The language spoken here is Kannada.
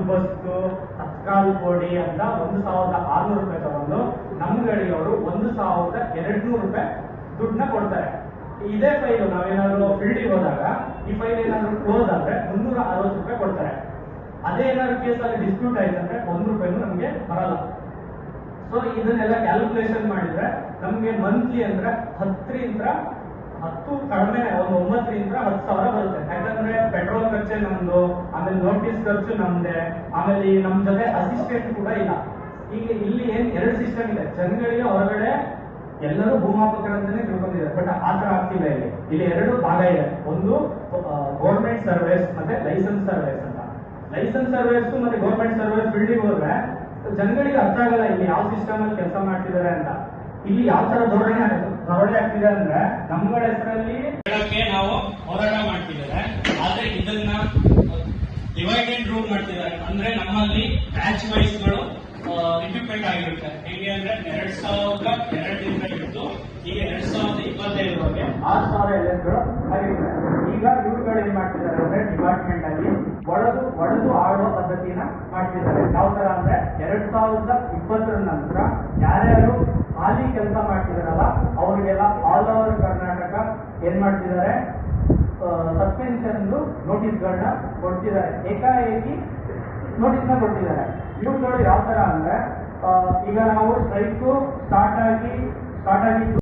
ಬಂದೋಬಸ್ತು ತತ್ಕಾಲ್ ಕೋಡಿ ಅಂತ 1,600 ರೂಪಾಯಿ ತಗೊಂಡು ನಮ್ಮ ಗಾಡಿಯವರು 1,200 ರೂಪಾಯಿ ದುಡ್ಡನ್ನ ಕೊಡ್ತಾರೆ. ಇದೇ ಫೈಲ್ ನಾವೇನಾದ್ರು ಫೀಲ್ಡಿಗೆ ಹೋದಾಗ ಈ ಫೈಲ್ ಏನಾದ್ರು ಕ್ಲೋಸ್ ಆದ್ರೆ 360 ರೂಪಾಯಿ ಕೊಡ್ತಾರೆ. ಅದೇ ಏನಾದ್ರು ಕೇಸಲ್ಲಿ ಡಿಸ್ಪ್ಯೂಟ್ ಆಯ್ತಂದ್ರೆ 1 ರೂಪಾಯಿನೂ ನಮ್ಗೆ ಬರಲ್ಲ. ಸೊ ಇದನ್ನೆಲ್ಲ ಕ್ಯಾಲ್ಕುಲೇಷನ್ ಮಾಡಿದ್ರೆ ನಮ್ಗೆ ಮಂತ್ಲಿ ಅಂದ್ರೆ 10 ಕಡಿಮೆ ಒಂದು 9ರಿಂದ 10,000 ಬರುತ್ತೆ. ಯಾಕಂದ್ರೆ ಪೆಟ್ರೋಲ್ ಖರ್ಚೆ ನಮ್ದು, ಆಮೇಲೆ ನೋಟಿಸ್ ಖರ್ಚು ನಮ್ದೆ, ಆಮೇಲೆ ನಮ್ ಜೊತೆ ಅಸಿಸ್ಟೆಂಟ್ ಕೂಡ ಇಲ್ಲ. ಈಗ ಇಲ್ಲಿ ಏನ್ 2 ಸಿಸ್ಟಮ್ ಇದೆ. ಜನಗಳಿಗೆ ಹೊರಗಡೆ ಎಲ್ಲರೂ ಭೂಮಾಪಕರು ಅಂತಾನೆ ತಿಳ್ಕೊಂಡಿದ್ದಾರೆ, ಬಟ್ ಆತರ ಆಗ್ತಿಲ್ಲ. ಇಲ್ಲಿ 2 ಭಾಗ ಇದೆ. ಒಂದು ಗೌರ್ಮೆಂಟ್ ಸರ್ವಿಸ್ ಮತ್ತೆ ಲೈಸೆನ್ಸ್ ಸರ್ವಿಸ್ ಅಂತ. ಲೈಸೆನ್ಸ್ ಸರ್ವಿಸ್ ಮತ್ತೆ ಗೌರ್ಮೆಂಟ್ ಸರ್ವಿಸ್ ಫೀಲ್ಡಿಗೆ ಹೋದ್ರೆ ಜನಗಳಿಗೆ ಅರ್ಥ ಆಗಲ್ಲ ಇಲ್ಲಿ ಯಾವ ಸಿಸ್ಟಮ್ ಅಲ್ಲಿ ಕೆಲಸ ಮಾಡ್ತಿದ್ದಾರೆ ಅಂತ. ಇಲ್ಲಿ ಯಾವ ತರ ಧೋರಣೆ ಆಗ್ತಿದೆ ಅಂದ್ರೆ ನಮ್ಗಳ ಹೆಸರಲ್ಲಿ ನಾವು ಹೋರಾಟ ಮಾಡ್ತಿದ್ದಾರೆ, ಆದ್ರೆ ಇದನ್ನ ಡಿವೈಡ್ ಅಂಡ್ ರೂಲ್ ಮಾಡ್ತಿದ್ದಾರೆ. ಅಂದ್ರೆ ನಮ್ಮಲ್ಲಿ ಬ್ಯಾಚ್ ವೈಸ್ ಗಳು ರಿಕ್ರೂಟ್ಮೆಂಟ್ ಆಗಿರುತ್ತೆ. ಹೇಗೆ ಅಂದ್ರೆ 2002ರಿಂದ ಹಿಡಿದು ಈಗ 2025ವರೆಗೆ 6,000 ಎಲೆಕ್ಟ್ಗಳು ಆಗಿರುತ್ತೆ. ಈಗ ಇವ್ರುಗಳು ಏನ್ ಮಾಡ್ತಿದ್ದಾರೆ ಅಂದ್ರೆ ಡಿಪಾರ್ಟ್ಮೆಂಟ್ ಆಗಿ ಒಡೆದು ಆಡೋ ಪದ್ಧತಿನ ಮಾಡ್ತಿದ್ದಾರೆ. ಯಾವ ತರ ಅಂದ್ರೆ 2020ರ ನಂತರ ಯಾರ್ಯಾರು ಹಾಲಿ ಕೆಲಸ ಮಾಡ್ತಿದಾರಲ್ಲ ಅವರಿಗೆಲ್ಲ ಆಲ್ ಓವರ್ ಕರ್ನಾಟಕ ಏನ್ ಮಾಡ್ತಿದ್ದಾರೆ, ಸಸ್ಪೆನ್ಷನ್ ನೋಟಿಸ್ಗಳನ್ನ ಕೊಡ್ತಿದ್ದಾರೆ. ಏಕಾಏಕಿ ನೋಟಿಸ್ನ ಕೊಡ್ತಿದ್ದಾರೆ. ಇವುಗಳು ಯಾವ ತರ ಅಂದ್ರೆ ಈಗ ನಾವು ಸ್ಟ್ರೈಕ್ ಸ್ಟಾರ್ಟ್ ಆಗಿ